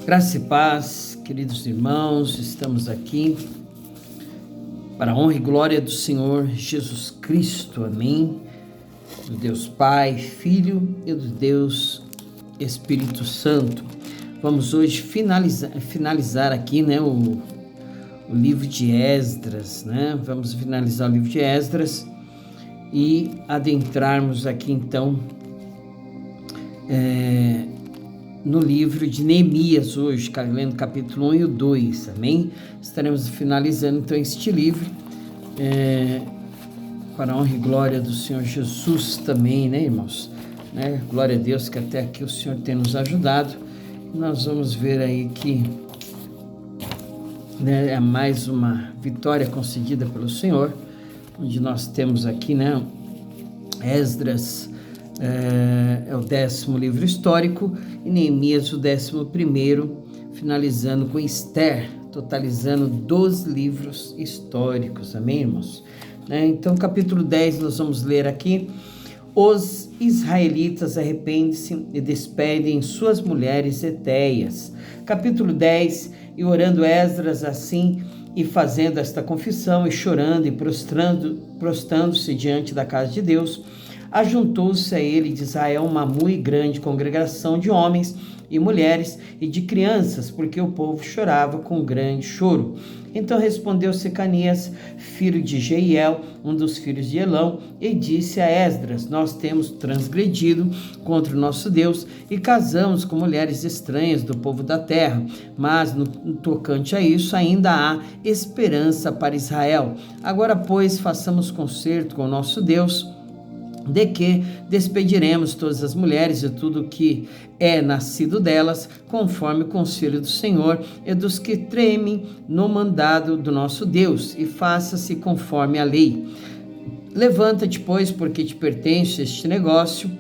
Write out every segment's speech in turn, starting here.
Graça e paz, queridos irmãos, estamos aqui para a honra e glória do Senhor Jesus Cristo, amém? Do Deus Pai, Filho e do Deus Espírito Santo. Vamos hoje finalizar aqui, o livro de Esdras, Vamos finalizar o livro de Esdras e adentrarmos aqui então no livro de Neemias hoje, lendo capítulo 1 e o 2, amém? Estaremos finalizando então este livro, para a honra e glória do Senhor Jesus também, irmãos? Glória a Deus que até aqui o Senhor tem nos ajudado. Nós vamos ver aí que é mais uma vitória concedida pelo Senhor, onde nós temos aqui, Esdras, é o 10º livro histórico, e Neemias o 11º, finalizando com Esther, totalizando 12 livros históricos, amém, irmãos? Então, capítulo 10, nós vamos ler aqui: os israelitas arrependem-se e despedem suas mulheres hetéias. Capítulo 10, e orando Esdras assim, e fazendo esta confissão, e chorando e prostrando-se diante da casa de Deus, ajuntou-se a ele de Israel uma muito grande congregação de homens e mulheres e de crianças, porque o povo chorava com grande choro. Então respondeu Secanias, filho de Jeiel, um dos filhos de Elão, e disse a Esdras: nós temos transgredido contra o nosso Deus e casamos com mulheres estranhas do povo da terra, mas no tocante a isso ainda há esperança para Israel. Agora, pois, façamos concerto com o nosso Deus, de que despediremos todas as mulheres e tudo que é nascido delas, conforme o conselho do Senhor e dos que tremem no mandado do nosso Deus, e faça-se conforme a lei. Levanta-te, pois, porque te pertence este negócio,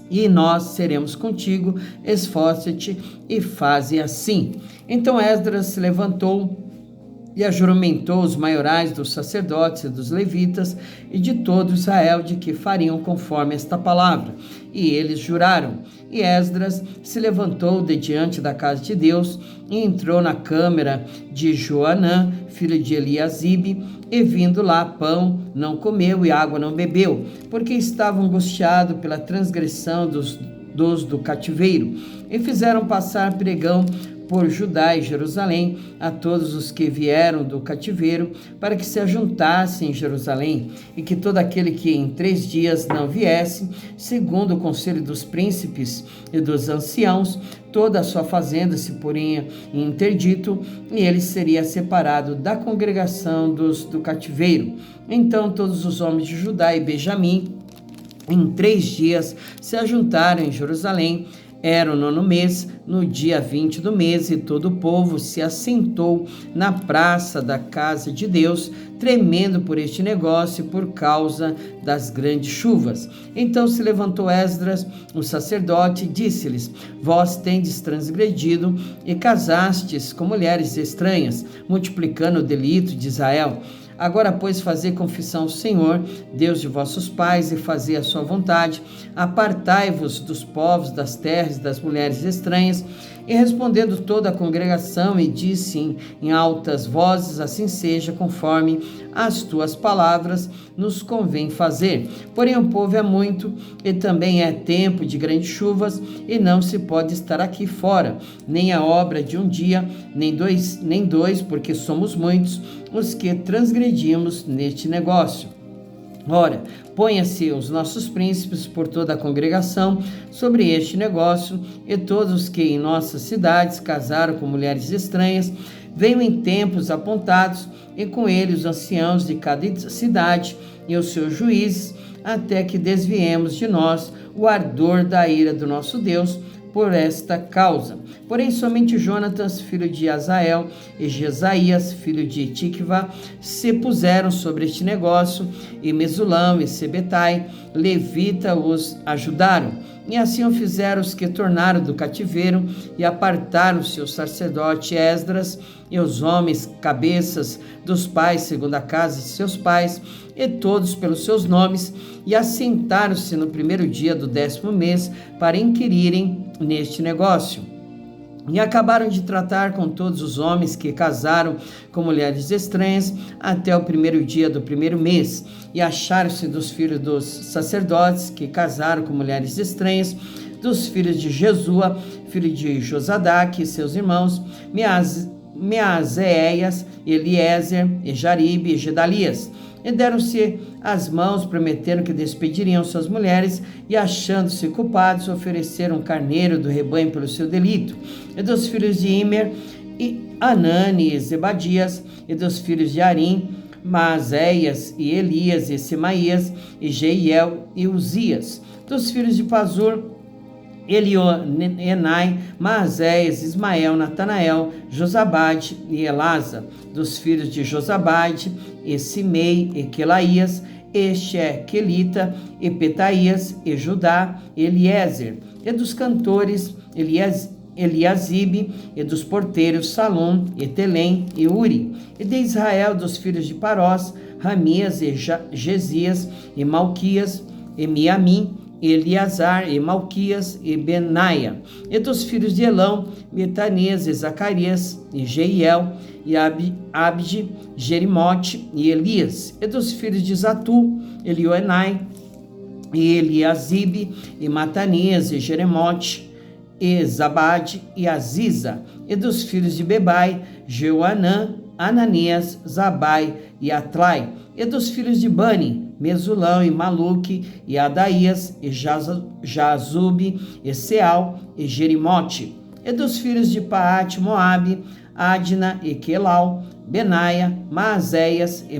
e nós seremos contigo, esforça-te e faze assim. Então Esdras se levantou e ajuramentou os maiorais dos sacerdotes e dos levitas e de todo Israel de que fariam conforme esta palavra. E eles juraram. E Esdras se levantou de diante da casa de Deus e entrou na câmara de Joanã, filho de Eliasibe, e vindo lá pão não comeu e água não bebeu, porque estava angustiado pela transgressão dos do cativeiro. E fizeram passar pregão por Judá e Jerusalém a todos os que vieram do cativeiro, para que se ajuntassem em Jerusalém, e que todo aquele que em 3 dias não viesse, segundo o conselho dos príncipes e dos anciãos, toda a sua fazenda se poria em interdito, e ele seria separado da congregação do cativeiro. Então todos os homens de Judá e Benjamim, em 3 dias, se ajuntaram em Jerusalém. Era o 9º mês, no dia 20 do mês, e todo o povo se assentou na praça da casa de Deus, tremendo por este negócio por causa das grandes chuvas. Então se levantou Esdras, o sacerdote, e disse-lhes: vós tendes transgredido e casastes com mulheres estranhas, multiplicando o delito de Israel. Agora, pois, fazei confissão ao Senhor, Deus de vossos pais, e fazei a sua vontade. Apartai-vos dos povos, das terras, das mulheres estranhas. E respondendo toda a congregação, e disse em altas vozes: assim seja, conforme as tuas palavras nos convém fazer. Porém o povo é muito, e também é tempo de grandes chuvas, e não se pode estar aqui fora, nem a obra de um dia, nem dois, porque somos muitos os que transgredimos neste negócio. Ora, ponha-se os nossos príncipes por toda a congregação sobre este negócio, e todos os que em nossas cidades casaram com mulheres estranhas, venham em tempos apontados, e com eles os anciãos de cada cidade e os seus juízes, até que desviemos de nós o ardor da ira do nosso Deus por esta causa. Porém, somente Jonatas, filho de Azael, e Jesaías, filho de Tikva, se puseram sobre este negócio, e Mesulão e Sebetai, levita, os ajudaram. E assim o fizeram os que tornaram do cativeiro, e apartaram-se o sacerdote Esdras, e os homens cabeças dos pais, segundo a casa de seus pais, e todos pelos seus nomes, e assentaram-se no 1º dia do 10º mês, para inquirirem neste negócio. E acabaram de tratar com todos os homens que casaram com mulheres estranhas até o primeiro dia do primeiro mês. E acharam-se dos filhos dos sacerdotes que casaram com mulheres estranhas, dos filhos de Jesua, filho de Josadaque, e seus irmãos, Meazéias, Eliezer, e Jaribe e Gedalias. E deram-se as mãos, prometeram que despediriam suas mulheres, e achando-se culpados, ofereceram um carneiro do rebanho pelo seu delito. E dos filhos de Imer, e Anani e Zebadias, e dos filhos de Arim, Maazéias e Elias e Semaías, e Jeiel e Uzias. Dos filhos de Pazur, Elionenai, Maazéias, Ismael, Natanael, Josabade e Elasa. Dos filhos de Josabade, e Simei e Quelaías, este é Quelita, e Petaías, e Judá, e Eliezer. E dos cantores, Eliasibe, e dos porteiros, Salom, e Telém, e Uri. E de Israel, dos filhos de Parós, Ramias, e Gesias, e Malquias, e Miamim, Eleazar, e Malquias, e Benaia. E dos filhos de Elão, Betanias, e Zacarias, e Jeiel, e Abde, Jerimote, e Elias. E dos filhos de Zatu, Elioenai, e Eliasibe, e Matanias, e Jeremote, e Zabade, e Aziza. E dos filhos de Bebai, Jeuanã, Ananias, Zabai e Atlai. E dos filhos de Bani, Mesulão e Maluque, e Adaías, e Jazube, e Seal, e Jerimote. E dos filhos de Paate, Moabe, Adna e Quelau, Benaia, Maazéias, e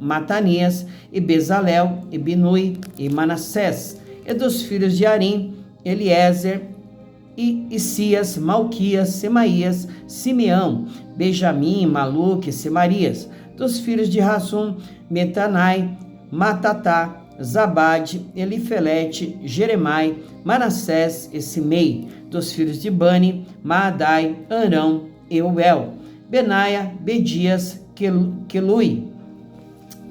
Matanias, e Bezalel, e Binui, e Manassés. E dos filhos de Arim, Eliezer, e Isias, Malquias, Semaías, Simeão, Benjamim, Maluque, Semarias. Dos filhos de Rassum, Metanai, Matatá, Zabade, Elifelete, Jeremai, Manassés e Simei. Dos filhos de Bani, Maadai, Arão e Uel. Benaia, Bedias, Quelui,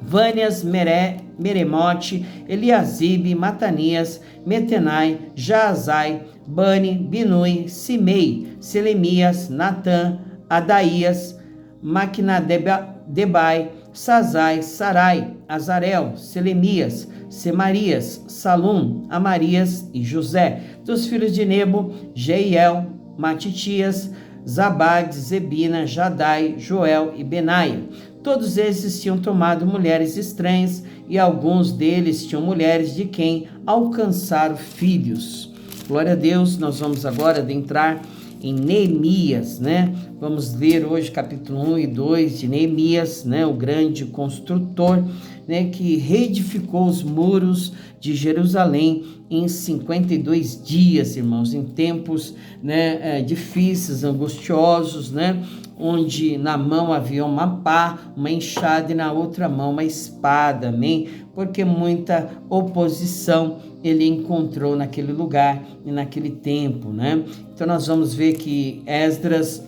Vânias, Meremote, Eliasibe, Matanias, Metenai, Jaazai, Bani, Binui, Simei, Selemias, Natã, Adaías, Maquinadebai, Sazai, Sarai, Azarel, Selemias, Semarias, Salum, Amarias e José. Dos filhos de Nebo, Jeiel, Matitias, Zabade, Zebina, Jadai, Joel e Benaia. Todos esses tinham tomado mulheres estranhas, e alguns deles tinham mulheres de quem alcançaram filhos. Glória a Deus. Nós vamos agora adentrar em Neemias, né? Vamos ler hoje capítulo 1 e 2 de Neemias, né? O grande construtor, né? Que reedificou os muros de Jerusalém em 52 dias, irmãos, em tempos, né, difíceis, angustiosos, né? Onde na mão havia uma pá, uma enxada, e na outra mão uma espada, amém? Porque muita oposição ele encontrou naquele lugar e naquele tempo, né? Então nós vamos ver que Esdras,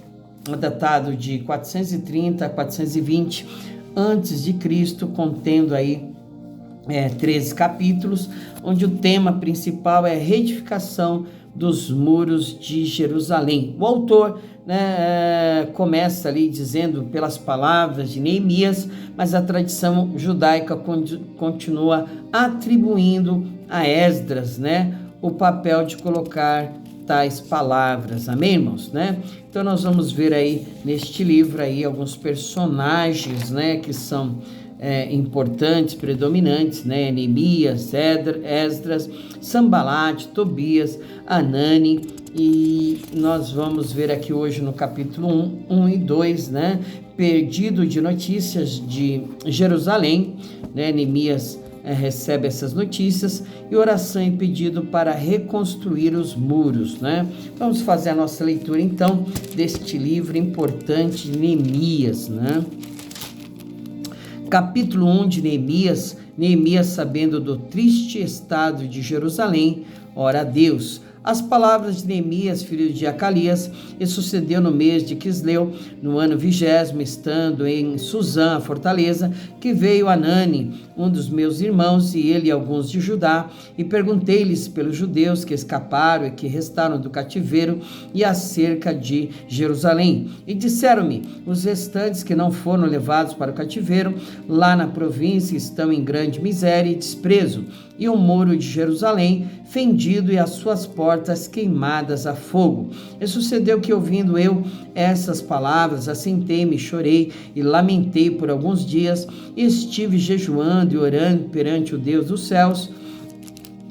datado de 430 a 420 antes de Cristo, contendo aí 13 capítulos, onde o tema principal é a reedificação dos muros de Jerusalém. O autor, né, começa ali dizendo pelas palavras de Neemias, mas a tradição judaica continua atribuindo a Esdras, né, o papel de colocar tais palavras, amém, irmãos, né? Então nós vamos ver aí neste livro aí alguns personagens, né, que são importantes, predominantes, né? Neemias, Esdras, Sambalate, Tobias, Anani, e nós vamos ver aqui hoje no capítulo 1 e 2, né? Perdido de notícias de Jerusalém, né? Neemias recebe essas notícias, e oração e pedido para reconstruir os muros, né? Vamos fazer a nossa leitura então deste livro importante de Neemias, né? Capítulo 1 de Neemias. Neemias, sabendo do triste estado de Jerusalém, ora a Deus. as palavras de Neemias, filho de Acalias. E sucedeu no mês de Quisleu, no ano 20º, estando em Suzã, a fortaleza, que veio Anani, um dos meus irmãos, e ele e alguns de Judá, e perguntei-lhes pelos judeus que escaparam e que restaram do cativeiro e acerca de Jerusalém. E disseram-me: os restantes que não foram levados para o cativeiro, lá na província, estão em grande miséria e desprezo, e o muro de Jerusalém fendido e as suas portas queimadas a fogo. E sucedeu que, ouvindo eu essas palavras, assentei-me, chorei e lamentei por alguns dias, e estive jejuando e orando perante o Deus dos céus,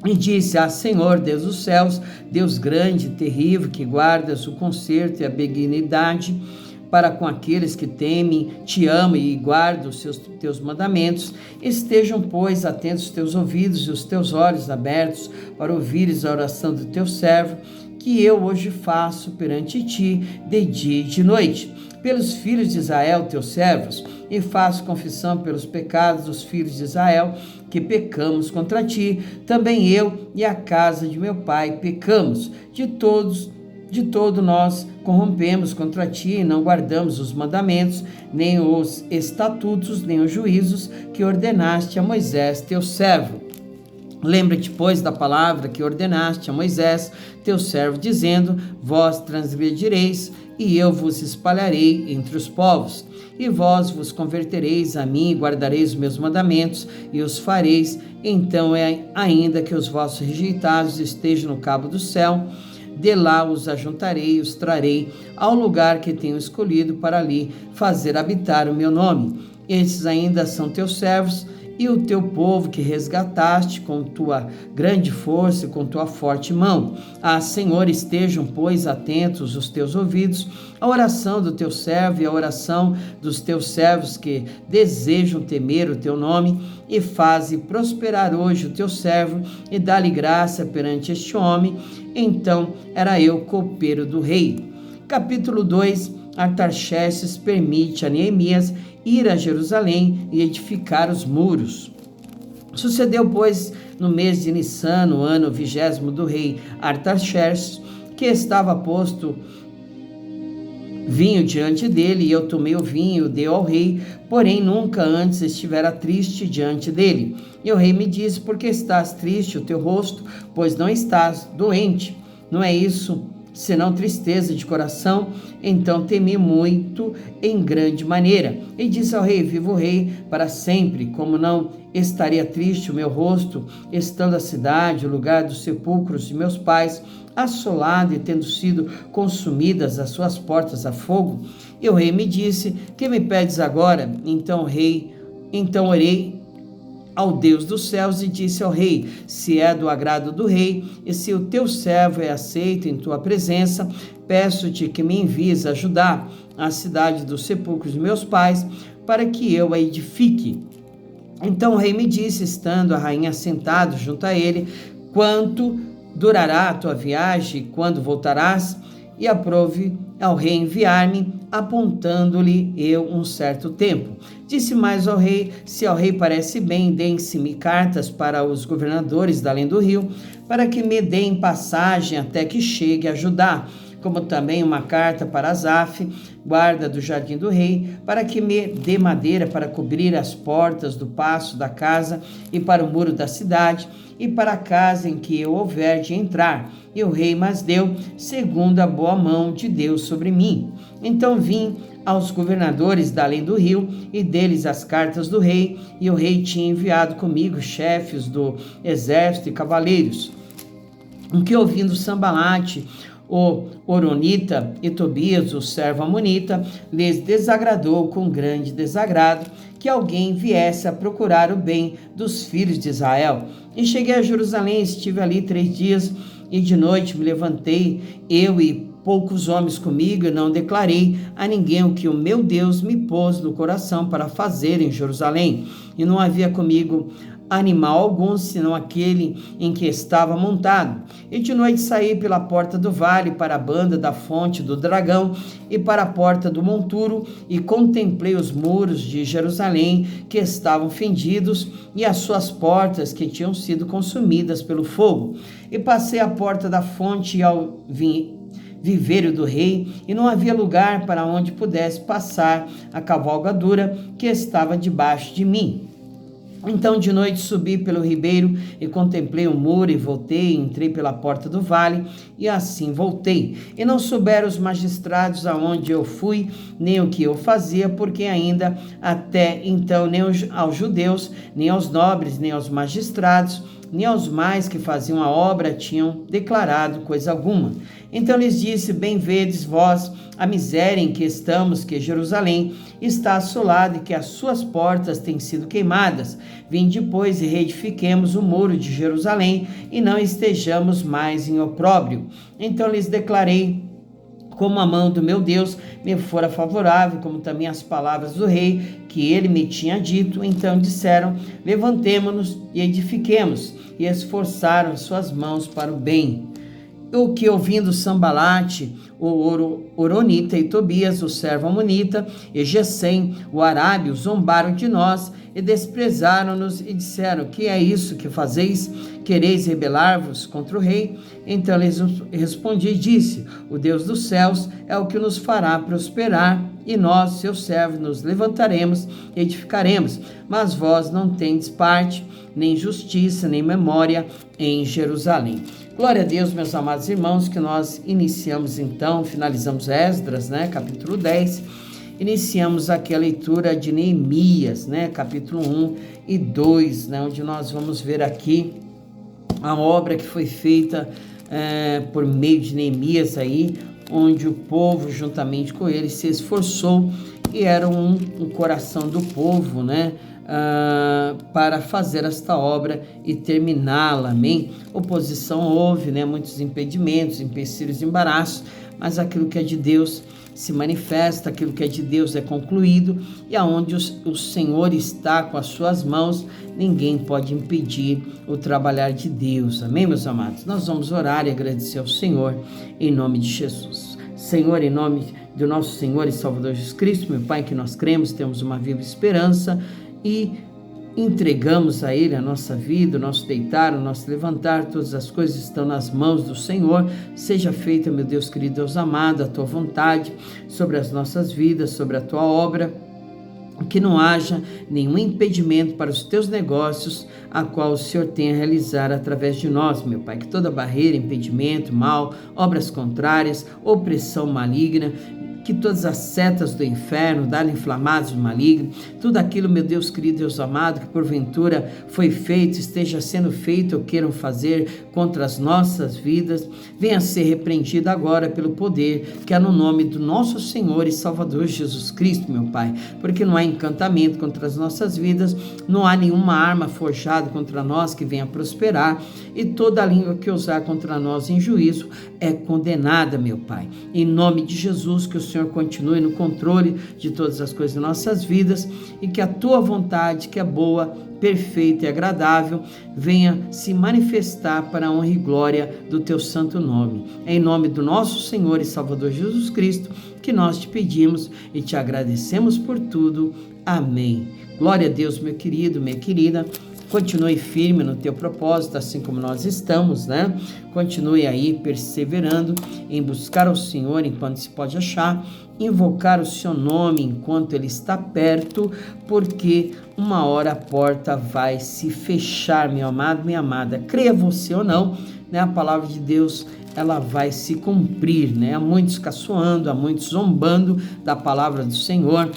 e disse: Senhor, Deus dos céus, Deus grande e terrível, que guardas o conserto e a benignidade para com aqueles que temem, te amam e guardam os teus mandamentos, estejam, pois, atentos os teus ouvidos e os teus olhos abertos para ouvires a oração do teu servo, que eu hoje faço perante ti, de dia e de noite, pelos filhos de Israel, teus servos, e faço confissão pelos pecados dos filhos de Israel, que pecamos contra ti. Também eu e a casa de meu pai pecamos, de todo nós corrompemos contra ti, e não guardamos os mandamentos, nem os estatutos, nem os juízos que ordenaste a Moisés, teu servo. Lembra-te, pois, da palavra que ordenaste a Moisés, teu servo, dizendo: vós transgredireis, e eu vos espalharei entre os povos. E vós vos convertereis a mim, e guardareis os meus mandamentos, e os fareis. Então ainda que os vossos rejeitados estejam no cabo do céu, de lá os ajuntarei e os trarei ao lugar que tenho escolhido para ali fazer habitar o meu nome. Estes ainda são teus servos e o teu povo que resgataste com tua grande força e com tua forte mão. Senhor, estejam, pois, atentos os teus ouvidos à oração do teu servo e à oração dos teus servos que desejam temer o teu nome, e faze prosperar hoje o teu servo, e dá-lhe graça perante este homem. Então era eu copeiro do rei. Capítulo 2. Artaxerxes permite a Neemias ir a Jerusalém e edificar os muros. Sucedeu, pois, no mês de Nissan, no ano 20º do rei Artaxerxes, que estava posto vinho diante dele, e eu tomei o vinho, dei ao rei, porém nunca antes estivera triste diante dele. E o rei me disse: por que estás triste o teu rosto, pois não estás doente? Não é isso senão tristeza de coração? Então temi muito em grande maneira. E disse ao rei: viva o rei para sempre, como não estaria triste o meu rosto, estando a cidade, o lugar dos sepulcros de meus pais, assolada e tendo sido consumidas as suas portas a fogo? E o rei me disse: que me pedes agora? Então orei ao Deus dos céus e disse ao rei: se é do agrado do rei, e se o teu servo é aceito em tua presença, peço-te que me envies ajudar a cidade dos sepulcros de meus pais, para que eu a edifique. Então o rei me disse, estando a rainha sentado junto a ele: quanto durará a tua viagem, e quando voltarás? E aprove ao rei enviar-me, apontando-lhe eu um certo tempo. Disse mais ao rei: se ao rei parece bem, deem-se-me cartas para os governadores da além do rio, para que me deem passagem até que chegue a Judá, como também uma carta para Asaf, guarda do jardim do rei, para que me dê madeira para cobrir as portas do paço da casa e para o muro da cidade, e para a casa em que eu houver de entrar. E o rei mas deu, segundo a boa mão de Deus sobre mim. Então vim aos governadores da além do rio, e deles as cartas do rei, e o rei tinha enviado comigo chefes do exército e cavaleiros. O que, ouvindo Sambalate, o Horonita, e Tobias, o servo amonita, lhes desagradou com grande desagrado que alguém viesse a procurar o bem dos filhos de Israel. E cheguei a Jerusalém, estive ali 3 dias, e de noite me levantei, eu e poucos homens comigo, e não declarei a ninguém o que o meu Deus me pôs no coração para fazer em Jerusalém. E não havia comigo animal algum, senão aquele em que estava montado. E de noite saí pela porta do vale para a banda da fonte do dragão e para a porta do monturo, e contemplei os muros de Jerusalém que estavam fendidos e as suas portas que tinham sido consumidas pelo fogo. E passei a porta da fonte ao viveiro do rei, e não havia lugar para onde pudesse passar a cavalgadura que estava debaixo de mim. Então de noite subi pelo ribeiro e contemplei o muro, e voltei, e entrei pela porta do vale, e assim voltei. E não souberam os magistrados aonde eu fui, nem o que eu fazia, porque ainda até então nem aos judeus, nem aos nobres, nem aos magistrados, nem aos mais que faziam a obra tinham declarado coisa alguma. Então lhes disse: bem vedes vós a miséria em que estamos, que Jerusalém está assolada e que as suas portas têm sido queimadas. Vinde, pois, e reedifiquemos o muro de Jerusalém, e não estejamos mais em opróbrio. Então lhes declarei como a mão do meu Deus me fora favorável, como também as palavras do rei que ele me tinha dito. Então disseram: levantemo-nos e edifiquemos, e esforçaram suas mãos para o bem. O que, ouvindo Sambalate, o Horonita, e Tobias, o servo amonita, e Gesem, o arábio, zombaram de nós e desprezaram-nos e disseram: que é isso que fazeis? Quereis rebelar-vos contra o rei? Então lhes respondi e disse: o Deus dos céus é o que nos fará prosperar, e nós, seus servos, nos levantaremos e edificaremos. Mas vós não tendes parte, nem justiça, nem memória em Jerusalém. Glória a Deus, meus amados irmãos, que nós iniciamos então, finalizamos Esdras, capítulo 10, iniciamos aqui a leitura de Neemias, capítulo 1 e 2, onde nós vamos ver aqui a obra que foi feita por meio de Neemias aí, onde o povo, juntamente com ele, se esforçou, e era um coração do povo, para fazer esta obra e terminá-la, amém? Oposição houve, muitos impedimentos, empecilhos, embaraços, mas aquilo que é de Deus se manifesta, aquilo que é de Deus é concluído, e aonde o Senhor está com as suas mãos, ninguém pode impedir o trabalhar de Deus, amém, meus amados? Nós vamos orar e agradecer ao Senhor, em nome de Jesus. Senhor, em nome do nosso Senhor e Salvador Jesus Cristo, meu Pai, que nós cremos, temos uma viva esperança, e entregamos a Ele a nossa vida, o nosso deitar, o nosso levantar, todas as coisas estão nas mãos do Senhor. Seja feita, meu Deus querido, Deus amado, a Tua vontade sobre as nossas vidas, sobre a Tua obra, que não haja nenhum impedimento para os Teus negócios, a qual o Senhor tem a realizar através de nós, meu Pai, que toda barreira, impedimento, mal, obras contrárias, opressão maligna, que todas as setas do inferno, dardo inflamados do maligno, tudo aquilo, meu Deus querido, Deus amado, que porventura foi feito, esteja sendo feito ou queiram fazer contra as nossas vidas, venha ser repreendido agora pelo poder que é no nome do nosso Senhor e Salvador Jesus Cristo, meu Pai, porque não há encantamento contra as nossas vidas, não há nenhuma arma forjada contra nós que venha prosperar, e toda língua que usar contra nós em juízo é condenada, meu Pai. Em nome de Jesus, que o Senhor continue no controle de todas as coisas de nossas vidas, e que a Tua vontade, que é boa, perfeita e agradável, venha se manifestar para a honra e glória do Teu santo nome. É em nome do nosso Senhor e Salvador Jesus Cristo que nós te pedimos e te agradecemos por tudo. Amém. Glória a Deus, meu querido, minha querida. Continue firme no teu propósito, assim como nós estamos, Continue aí perseverando em buscar o Senhor enquanto se pode achar, invocar o seu nome enquanto ele está perto, porque uma hora a porta vai se fechar, meu amado, minha amada. Creia você ou não, a palavra de Deus, ela vai se cumprir, Há muitos caçoando, há muitos zombando da palavra do Senhor,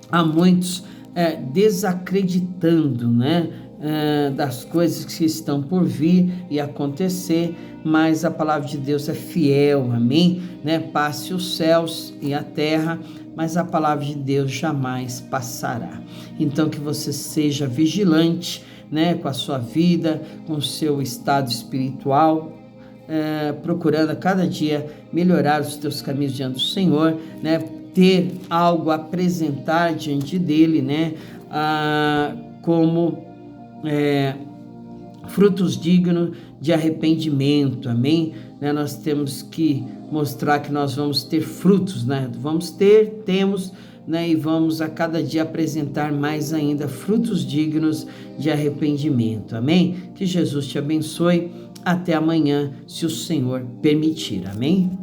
há muitos desacreditando, das coisas que estão por vir e acontecer, mas a palavra de Deus é fiel, amém? Passe os céus e a terra, mas a palavra de Deus jamais passará. Então que você seja vigilante, com a sua vida, com o seu estado espiritual, procurando a cada dia melhorar os teus caminhos diante do Senhor, ter algo a apresentar diante dele, como frutos dignos de arrependimento, amém? Nós temos que mostrar que nós vamos ter frutos, né? Temos, né? E vamos a cada dia apresentar mais ainda frutos dignos de arrependimento, amém? Que Jesus te abençoe, até amanhã, se o Senhor permitir, amém?